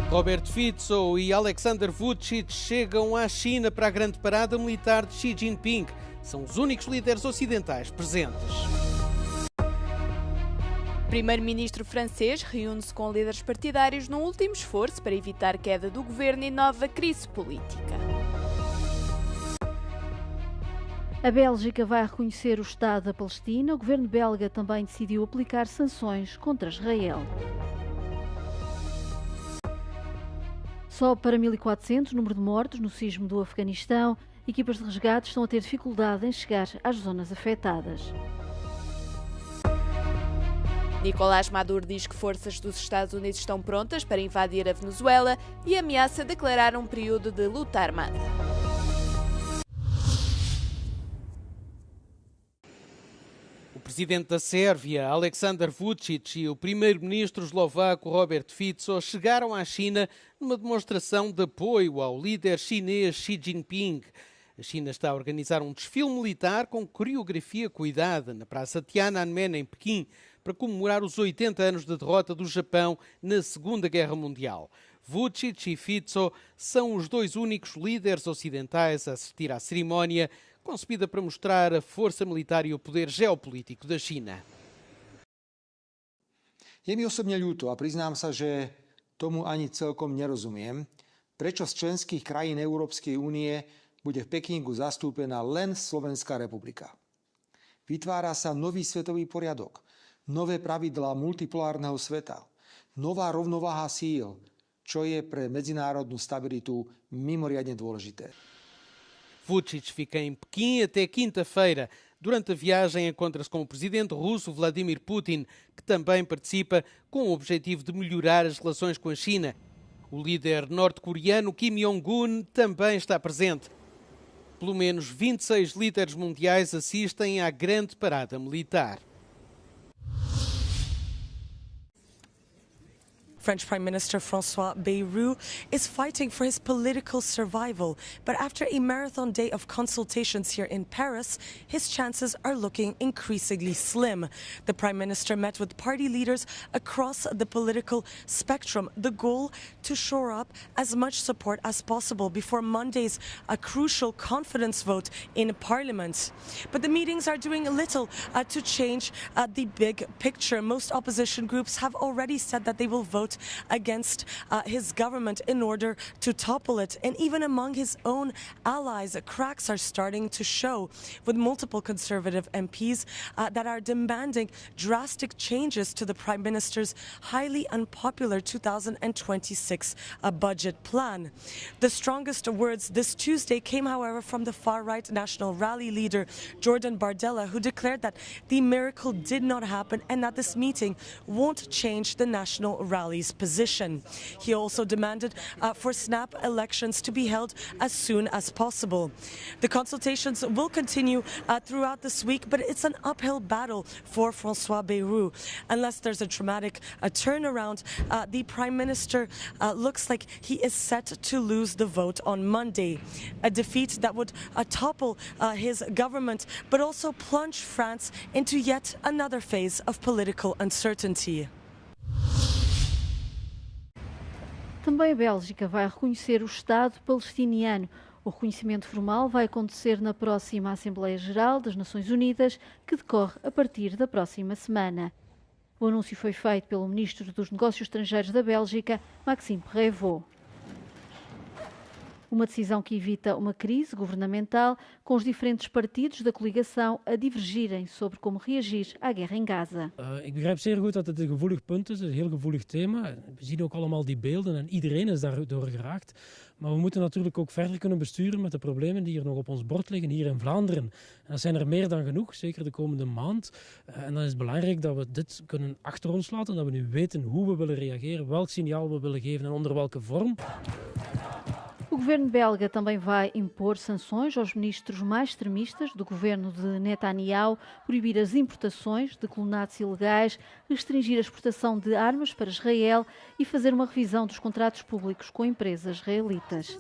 Robert Fico e Alexander Vučić chegam à China para a grande parada militar de Xi Jinping. São os únicos líderes ocidentais presentes. Primeiro-ministro francês reúne-se com líderes partidários num último esforço para evitar queda do governo e nova crise política. A Bélgica vai reconhecer o Estado da Palestina. O governo belga também decidiu aplicar sanções contra Israel. Só para 1.400 o número de mortos no sismo do Afeganistão. Equipas de resgate estão a ter dificuldade em chegar às zonas afetadas. Nicolás Maduro diz que forças dos Estados Unidos estão prontas para invadir a Venezuela e ameaça declarar um período de luta armada. O presidente da Sérvia, Alexander Vučić, e o primeiro-ministro eslovaco, Robert Fico, chegaram à China numa demonstração de apoio ao líder chinês Xi Jinping. A China está a organizar um desfile militar com coreografia cuidada na Praça Tiananmen, em Pequim, para comemorar os 80 anos da derrota do Japão na Segunda Guerra Mundial. Vučić e Fico são os dois únicos líderes ocidentais a assistir à cerimónia, concebida para mostrar a força militar e o poder geopolítico da China. Je mi osobne ľúto a priznám sa, že tomu ani celkom nerozumiem, prečo z členských krajín Európskej únie bude v Pekingu zastúpená len Slovenská republika. Vytvára sa nový svetový poriadok, nové pravidlá multipolárneho sveta, nová rovnováha síl, čo je pre medzinárodnú stabilitu mimoriadne dôležité. Vučić fica em Pequim até quinta-feira. Durante a viagem encontra-se com o presidente russo Vladimir Putin, que também participa com o objetivo de melhorar as relações com a China. O líder norte-coreano Kim Jong-un também está presente. Pelo menos 26 líderes mundiais assistem à grande parada militar. French Prime Minister François Bayrou is fighting for his political survival, but after a marathon day of consultations here in Paris, his chances are looking increasingly slim. The Prime Minister met with party leaders across the political spectrum, the goal to shore up as much support as possible before Monday's crucial confidence vote in Parliament. But the meetings are doing little to change the big picture. Most opposition groups have already said that they will vote against his government in order to topple it. And even among his own allies, cracks are starting to show, with multiple Conservative MPs that are demanding drastic changes to the Prime Minister's highly unpopular 2026 budget plan. The strongest words this Tuesday came, however, from the far-right National Rally leader Jordan Bardella, who declared that the miracle did not happen and that this meeting won't change the National Rally's position. He also demanded for snap elections to be held as soon as possible. The consultations will continue throughout this week, but it's an uphill battle for François Bayrou. Unless there's a dramatic turnaround, the Prime Minister looks like he is set to lose the vote on Monday. A defeat that would topple his government, but also plunge France into yet another phase of political uncertainty. Também a Bélgica vai reconhecer o Estado palestiniano. O reconhecimento formal vai acontecer na próxima Assembleia Geral das Nações Unidas, que decorre a partir da próxima semana. O anúncio foi feito pelo Ministro dos Negócios Estrangeiros da Bélgica, Maxime Prévost. Uma decisão que evita uma crise governamental, com os diferentes partidos da coligação a divergirem sobre como reagir à guerra em Gaza. Ik begrijp zeer goed dat het een gevoelig punt is, een heel gevoelig thema. We zien ook allemaal die beelden en iedereen is daardoor geraakt. Maar we moeten natuurlijk ook verder kunnen besturen met de problemen die hier nog op ons bord liggen, hier in Vlaanderen. En dat zijn er meer dan genoeg, zeker de komende maand. En dan is het belangrijk dat we dit kunnen achter ons laten, dat we nu weten hoe we willen reageren, welk signaal we willen geven en onder welke vorm. O governo belga também vai impor sanções aos ministros mais extremistas do governo de Netanyahu, proibir as importações de colonatos ilegais, restringir a exportação de armas para Israel e fazer uma revisão dos contratos públicos com empresas israelitas.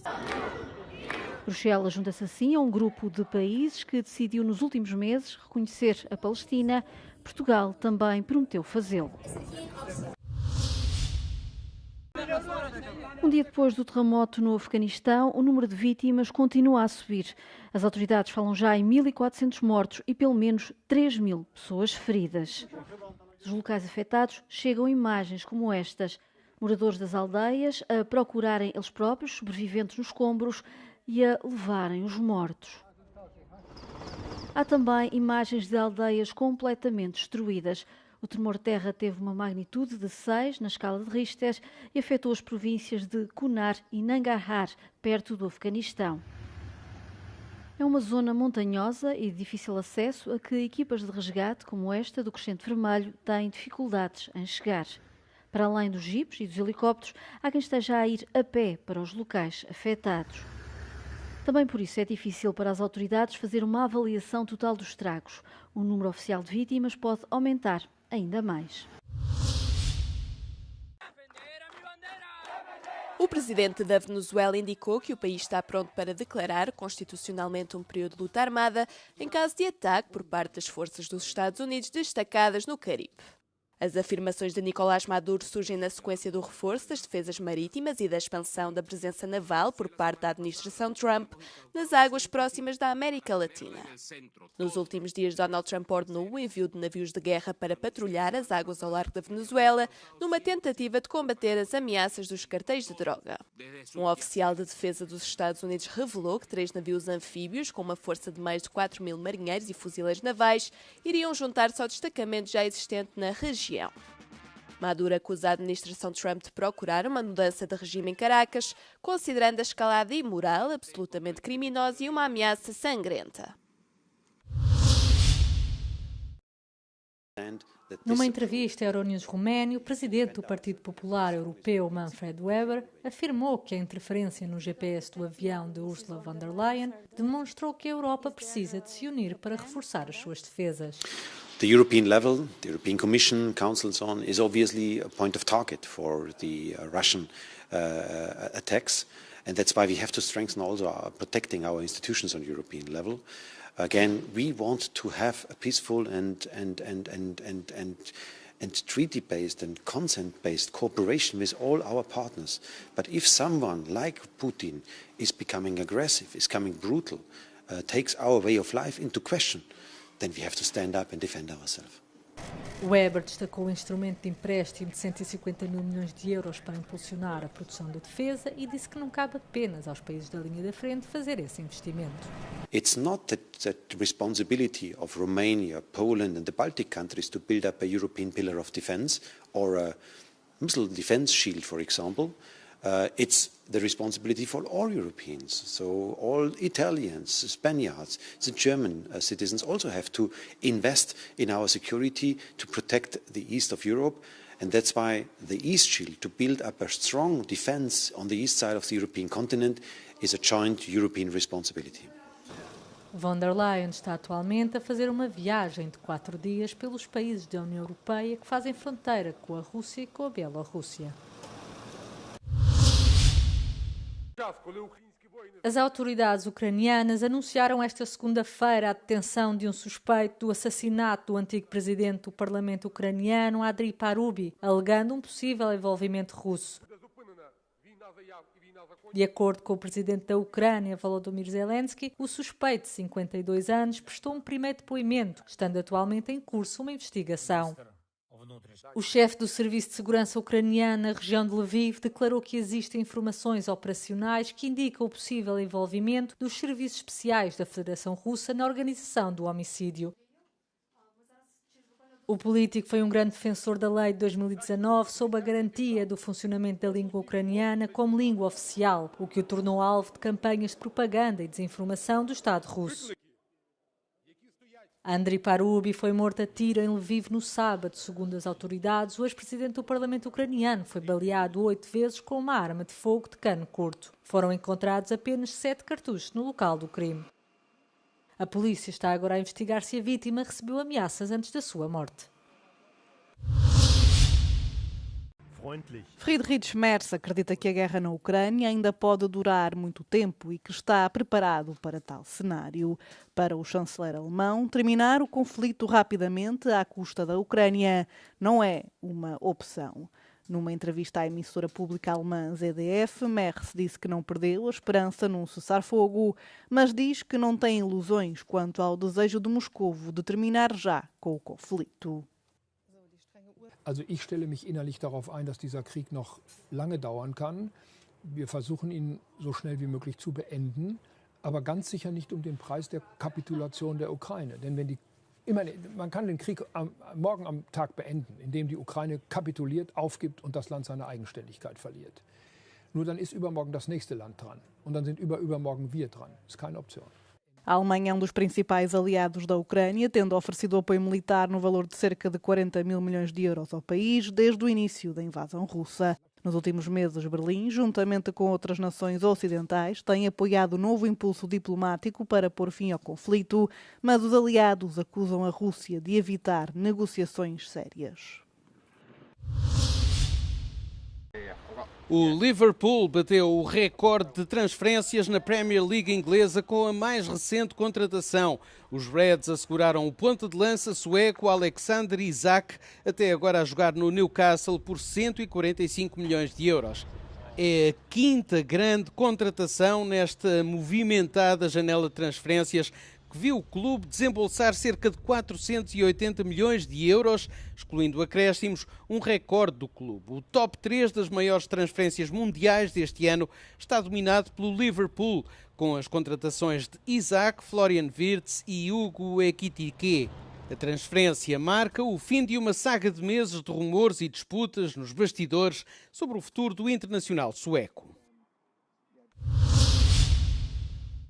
Bruxelas junta-se assim a um grupo de países que decidiu nos últimos meses reconhecer a Palestina. Portugal também prometeu fazê-lo. Um dia depois do terremoto no Afeganistão, o número de vítimas continua a subir. As autoridades falam já em 1.400 mortos e pelo menos 3.000 pessoas feridas. Dos locais afetados chegam imagens como estas. Moradores das aldeias a procurarem eles próprios sobreviventes nos escombros e a levarem os mortos. Há também imagens de aldeias completamente destruídas. O tremor de terra teve uma magnitude de 6 na escala de Richter e afetou as províncias de Kunar e Nangarhar, perto do Afeganistão. É uma zona montanhosa e de difícil acesso a que equipas de resgate como esta do Crescente Vermelho têm dificuldades em chegar. Para além dos jipes e dos helicópteros, há quem esteja a ir a pé para os locais afetados. Também por isso é difícil para as autoridades fazer uma avaliação total dos estragos. O número oficial de vítimas pode aumentar ainda mais. O presidente da Venezuela indicou que o país está pronto para declarar constitucionalmente um período de luta armada em caso de ataque por parte das forças dos Estados Unidos destacadas no Caribe. As afirmações de Nicolás Maduro surgem na sequência do reforço das defesas marítimas e da expansão da presença naval por parte da administração Trump nas águas próximas da América Latina. Nos últimos dias, Donald Trump ordenou o envio de navios de guerra para patrulhar as águas ao largo da Venezuela, numa tentativa de combater as ameaças dos cartéis de droga. Um oficial de defesa dos Estados Unidos revelou que 3 navios anfíbios, com uma força de mais de 4.000 marinheiros e fuzileiros navais, iriam juntar-se ao destacamento já existente na região. Maduro acusa a administração Trump de procurar uma mudança de regime em Caracas, considerando a escalada imoral, absolutamente criminosa e uma ameaça sangrenta. Numa entrevista à Euronews Romênia, o presidente do Partido Popular Europeu, Manfred Weber, afirmou que a interferência no GPS do avião de Ursula von der Leyen demonstrou que a Europa precisa de se unir para reforçar as suas defesas. The European level, the European Commission, Council and so on, is obviously a point of target for the Russian attacks, and that's why we have to strengthen also protecting our institutions on European level. Again, we want to have a peaceful and treaty-based and consent-based cooperation with all our partners. But if someone like Putin is becoming aggressive, is becoming brutal, takes our way of life into question, then we have to stand up and defend ourselves. Weber destacou o instrumento de empréstimo de 150 mil milhões de euros para impulsionar a produção de defesa e disse que não cabe apenas aos países da linha da frente fazer esse investimento. It's not that the responsibility of Romania, Poland and the Baltic countries to build up a European pillar of defense or a missile defense shield, for example. It's the responsibility for all Europeans. So all Italians, Spaniards, the German citizens also have to invest in our security to protect the east of Europe. And that's why the East Shield, to build up a strong defense on the east side of the European continent, is a joint European responsibility. Von der Leyen está atualmente a fazer uma viagem de 4 dias pelos países da União Europeia que fazem fronteira com a Rússia e com a Bielorrússia. As autoridades ucranianas anunciaram esta segunda-feira a detenção de um suspeito do assassinato do antigo presidente do parlamento ucraniano, Andriy Parubi, alegando um possível envolvimento russo. De acordo com o presidente da Ucrânia, Volodymyr Zelensky, o suspeito de 52 anos prestou um primeiro depoimento, estando atualmente em curso uma investigação. O chefe do Serviço de Segurança Ucraniano na região de Lviv declarou que existem informações operacionais que indicam o possível envolvimento dos serviços especiais da Federação Russa na organização do homicídio. O político foi um grande defensor da lei de 2019 sob a garantia do funcionamento da língua ucraniana como língua oficial, o que o tornou alvo de campanhas de propaganda e desinformação do Estado russo. Andriy Parubi foi morto a tiro em Lviv no sábado. Segundo as autoridades, o ex-presidente do parlamento ucraniano foi baleado 8 vezes com uma arma de fogo de cano curto. Foram encontrados apenas 7 cartuchos no local do crime. A polícia está agora a investigar se a vítima recebeu ameaças antes da sua morte. Friedrich Merz acredita que a guerra na Ucrânia ainda pode durar muito tempo e que está preparado para tal cenário. Para o chanceler alemão, terminar o conflito rapidamente à custa da Ucrânia não é uma opção. Numa entrevista à emissora pública alemã ZDF, Merz disse que não perdeu a esperança num cessar-fogo, mas diz que não tem ilusões quanto ao desejo de Moscovo de terminar já com o conflito. Also ich stelle mich innerlich darauf ein, dass dieser Krieg noch lange dauern kann. Wir versuchen ihn so schnell wie möglich zu beenden, aber ganz sicher nicht um den Preis der Kapitulation der Ukraine. Denn man kann den Krieg morgen am Tag beenden, indem die Ukraine kapituliert, aufgibt und das Land seine Eigenständigkeit verliert. Nur dann ist übermorgen das nächste Land dran und dann sind übermorgen wir dran. Das ist keine Option. A Alemanha é um dos principais aliados da Ucrânia, tendo oferecido apoio militar no valor de cerca de 40 mil milhões de euros ao país desde o início da invasão russa. Nos últimos meses, Berlim, juntamente com outras nações ocidentais, tem apoiado o novo impulso diplomático para pôr fim ao conflito, mas os aliados acusam a Rússia de evitar negociações sérias. O Liverpool bateu o recorde de transferências na Premier League inglesa com a mais recente contratação. Os Reds asseguraram o ponta de lança sueco Alexander Isak, até agora a jogar no Newcastle por 145 milhões de euros. É a quinta grande contratação nesta movimentada janela de transferências que viu o clube desembolsar cerca de 480 milhões de euros, excluindo acréscimos, um recorde do clube. O top 3 das maiores transferências mundiais deste ano está dominado pelo Liverpool, com as contratações de Isak, Florian Wirtz e Hugo Ekitike. A transferência marca o fim de uma saga de meses de rumores e disputas nos bastidores sobre o futuro do internacional sueco.